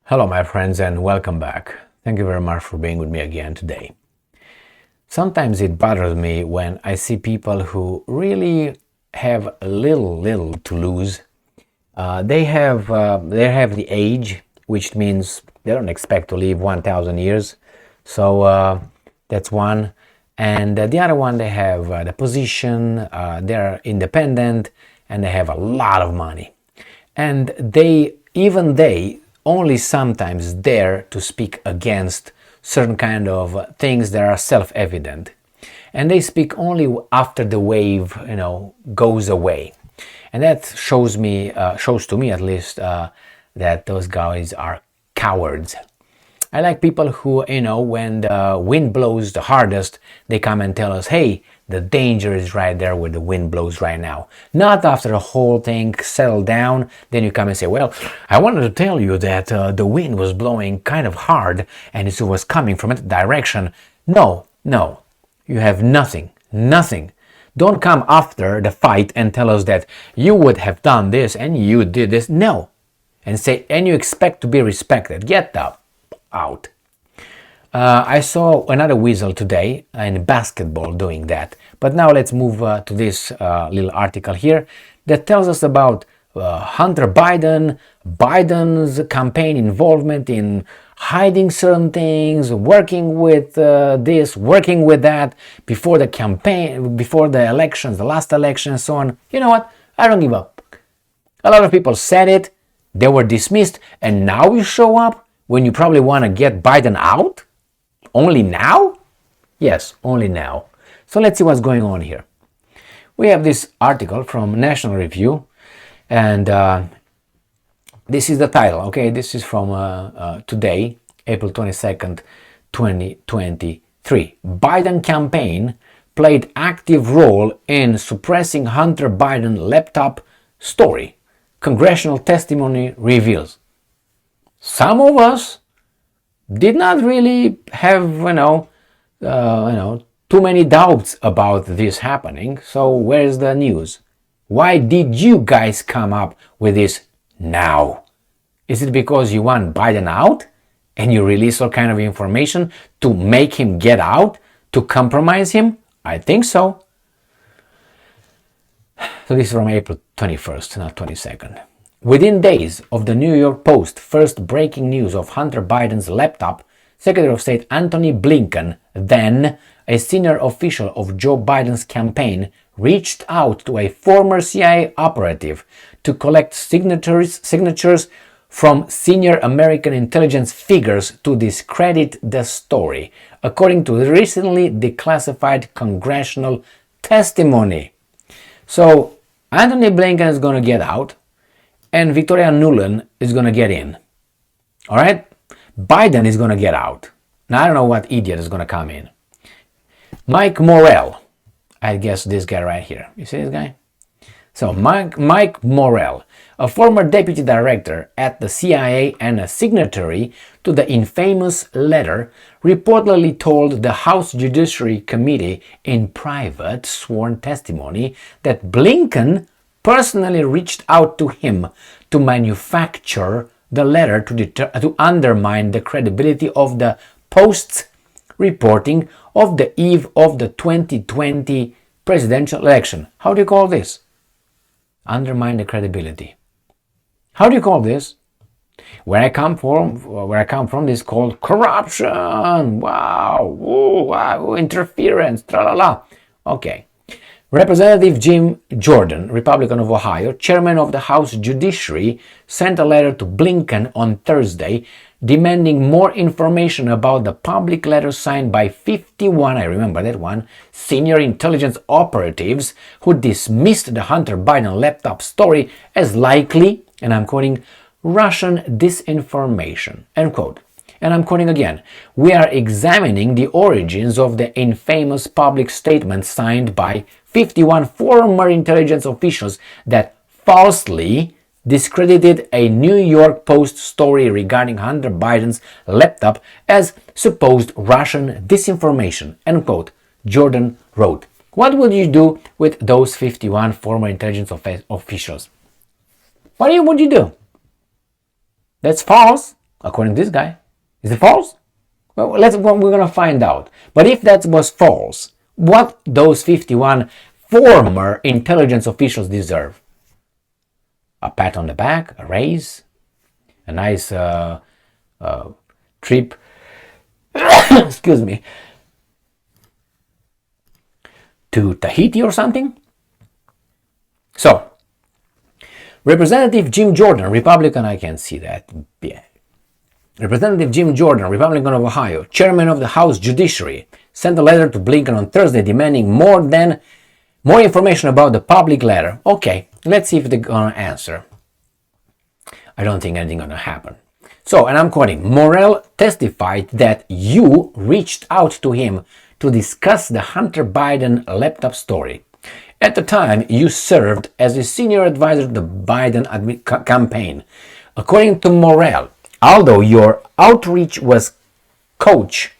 Hello my friends and welcome back. Thank you very much for being with me again today. Sometimes it bothers me when I see people who really have little to lose. They have the age, which means they don't expect to live 1,000 years. So that's one. And the other one, they have the position, they're independent, and they have a lot of money. And they only sometimes dare to speak against certain kind of things that are self-evident. And they speak only after the wave, goes away. And that shows to me at least, that those guys are cowards. I like people who, when the wind blows the hardest, they come and tell us, hey, the danger is right there where the wind blows right now. Not after the whole thing settled down, then you come and say, well, I wanted to tell you that the wind was blowing kind of hard and it was coming from that direction. No, you have nothing. Don't come after the fight and tell us that you would have done this and you did this. No. And you expect to be respected. Get up. Out. I saw another weasel today in basketball doing that. But now let's move to this little article here that tells us about Hunter Biden's campaign involvement in hiding certain things, working with this, working with that before the campaign, before the elections, the last election and so on. You know what? I don't give up. A lot of people said it, they were dismissed, and now you show up when you probably want to get Biden out? Only now? Yes, only now. So let's see what's going on here. We have this article from National Review, and this is the title, okay? This is from today, April 22nd, 2023. Biden campaign played active role in suppressing Hunter Biden laptop story. Congressional Testimony reveals. Some of us did not really have, too many doubts about this happening. So where's the news? Why did you guys come up with this now? Is it because you want Biden out and you release all kind of information to make him get out, to compromise him? I think so. So this is from April 21st, not 22nd. Within days of the New York Post first breaking news of Hunter Biden's laptop, Secretary of State Antony Blinken, then a senior official of Joe Biden's campaign, reached out to a former CIA operative to collect signatures from senior American intelligence figures to discredit the story, according to the recently declassified Congressional Testimony. So Antony Blinken is going to get out, and Victoria Nuland is going to get in. All right? Biden is going to get out. Now, I don't know what idiot is going to come in. Mike Morell. I guess this guy right here. You see this guy? So, Mike Morell, a former deputy director at the CIA and a signatory to the infamous letter, reportedly told the House Judiciary Committee in private sworn testimony that Blinken personally reached out to him to manufacture the letter to undermine the credibility of the Post's reporting of the eve of the 2020 presidential election. How do you call this? Undermine the credibility. How do you call this? Where I come from, this is called corruption. Wow, interference, tra-la-la. Okay. Representative Jim Jordan, Republican of Ohio, chairman of the House Judiciary, sent a letter to Blinken on Thursday demanding more information about the public letter signed by 51, I remember that one, senior intelligence operatives who dismissed the Hunter Biden laptop story as likely, and I'm quoting, Russian disinformation, end quote. And I'm quoting again, we are examining the origins of the infamous public statement signed by 51 former intelligence officials that falsely discredited a New York Post story regarding Hunter Biden's laptop as supposed Russian disinformation, end quote, Jordan wrote. What would you do with those 51 former intelligence officials? What would you do? That's false. according to this guy. Is it false? Well, we're going to find out. But if that was false, what those 51 former intelligence officials deserve? A pat on the back, a raise, a nice trip, excuse me, to Tahiti or something? So, Representative Jim Jordan, Republican, I can't see that. Yeah. Representative Jim Jordan, Republican of Ohio, chairman of the House Judiciary, sent a letter to Blinken on Thursday demanding more information about the public letter. Okay, let's see if they're gonna answer. I don't think anything's gonna happen. So, and I'm quoting, Morell testified that you reached out to him to discuss the Hunter Biden laptop story. At the time, you served as a senior advisor to the Biden campaign. According to Morell, although your outreach was coached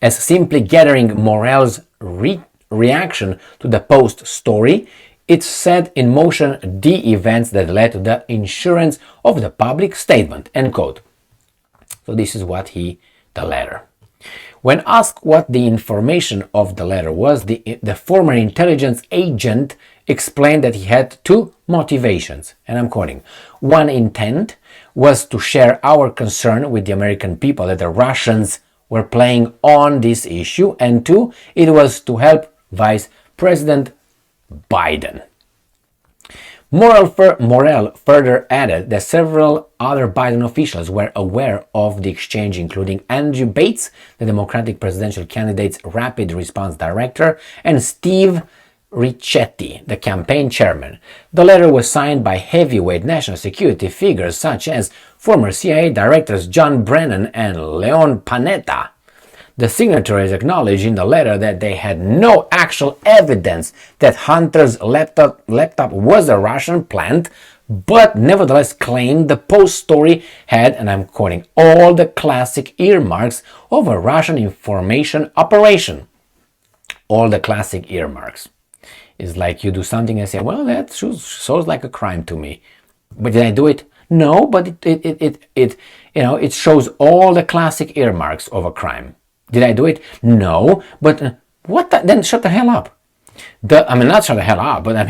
as simply gathering Morell's reaction to the Post story, it set in motion the events that led to the issuance of the public statement, end quote. So this is what the letter. When asked what the information of the letter was, the former intelligence agent explained that he had two motivations, and I'm quoting. One intent was to share our concern with the American people that the Russians were playing on this issue, and two, it was to help Vice President Biden. Morell further added that several other Biden officials were aware of the exchange, including Andrew Bates, the Democratic presidential candidate's rapid response director, and Steve Ricchetti, the campaign chairman. The letter was signed by heavyweight national security figures such as former CIA directors John Brennan and Leon Panetta. The signatories acknowledged in the letter that they had no actual evidence that Hunter's laptop was a Russian plant, but nevertheless claimed the Post story had, and I'm quoting, all the classic earmarks of a Russian information operation. All the classic earmarks. It's like you do something and say, well, that sounds like a crime to me. But did I do it? No, but it shows all the classic earmarks of a crime. Did I do it? No, but then shut the hell up. Not shut the hell up, but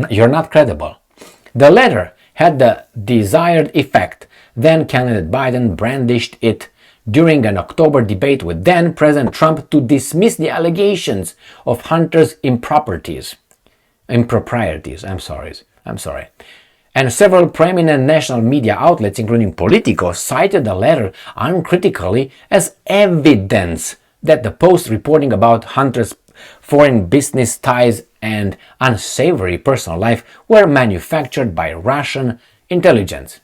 you're not credible. The letter had the desired effect. Then candidate Biden brandished it during an October debate with then President Trump to dismiss the allegations of Hunter's improprieties. I'm sorry. And several prominent national media outlets, including Politico, cited the letter uncritically as evidence that the Post reporting about Hunter's foreign business ties and unsavory personal life were manufactured by Russian intelligence.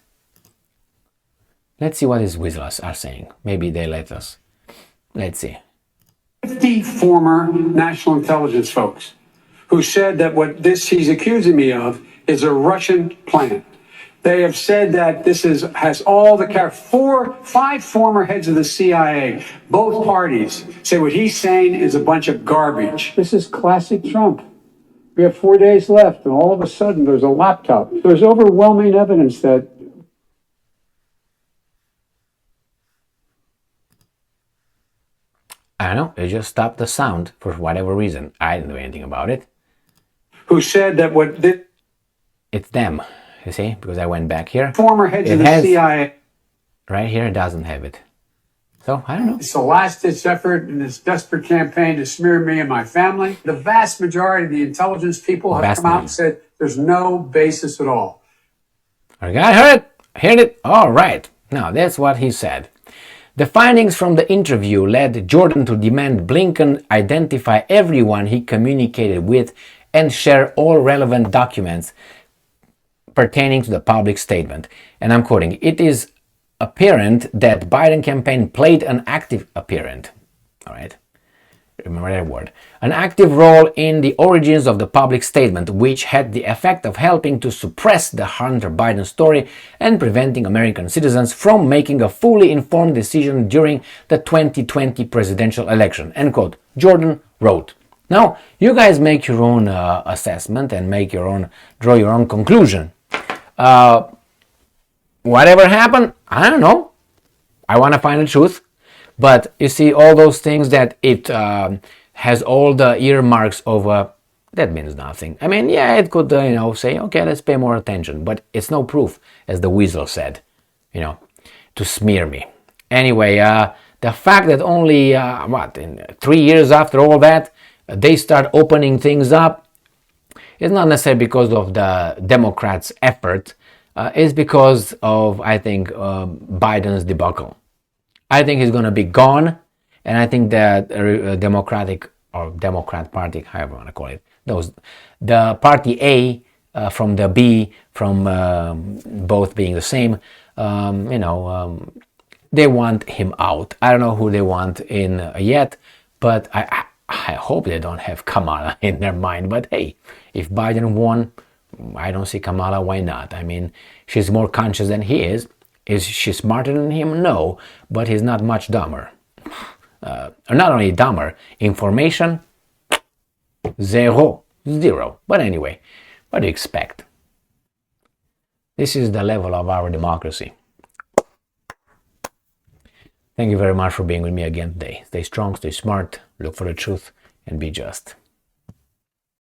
Let's see what these weasels are saying. Maybe they let us. Let's see. 50 former national intelligence folks who said that what he's accusing me of is a Russian plant. They have said that this has all the five former heads of the CIA, both parties, say what he's saying is a bunch of garbage. This is classic Trump. We have 4 days left, and all of a sudden there's a laptop. There's overwhelming evidence that I don't know, it just stopped the sound for whatever reason. I didn't do anything about it. Who said that it's them, you see, because I went back here. Former heads of the CIA. Right here, it doesn't have it. So, I don't know. It's the last-ditch effort in this desperate campaign to smear me and my family. The vast majority of the intelligence people have come out and said there's no basis at all. I heard it. All right. Now, that's what he said. The findings from the interview led Jordan to demand Blinken identify everyone he communicated with and share all relevant documents pertaining to the public statement. And I'm quoting, it is apparent that Biden campaign played an active all right, remember that word, an active role in the origins of the public statement, which had the effect of helping to suppress the Hunter Biden story and preventing American citizens from making a fully informed decision during the 2020 presidential election, end quote, Jordan wrote. Now, you guys make your own assessment and draw your own conclusion. whatever happened, I don't know. I want to find the truth. But you see, all those things that it has all the earmarks of, that means nothing. I mean, yeah, it could, say, okay, let's pay more attention. But it's no proof, as the weasel said, to smear me. Anyway, the fact that only, in 3 years after all that, they start opening things up, is not necessarily because of the Democrats' effort. It's because of, I think, Biden's debacle. I think he's going to be gone, and I think that Democratic or Democrat Party, however you want to call it, the Party A from the B, from both being the same, they want him out. I don't know who they want in yet, but I hope they don't have Kamala in their mind. But hey, if Biden won, I don't see Kamala. Why not? I mean, she's more conscious than he is. Is she smarter than him? No, but he's not much dumber. Not only dumber, information, zero. But anyway, what do you expect? This is the level of our democracy. Thank you very much for being with me again today. Stay strong, stay smart, look for the truth, and be just.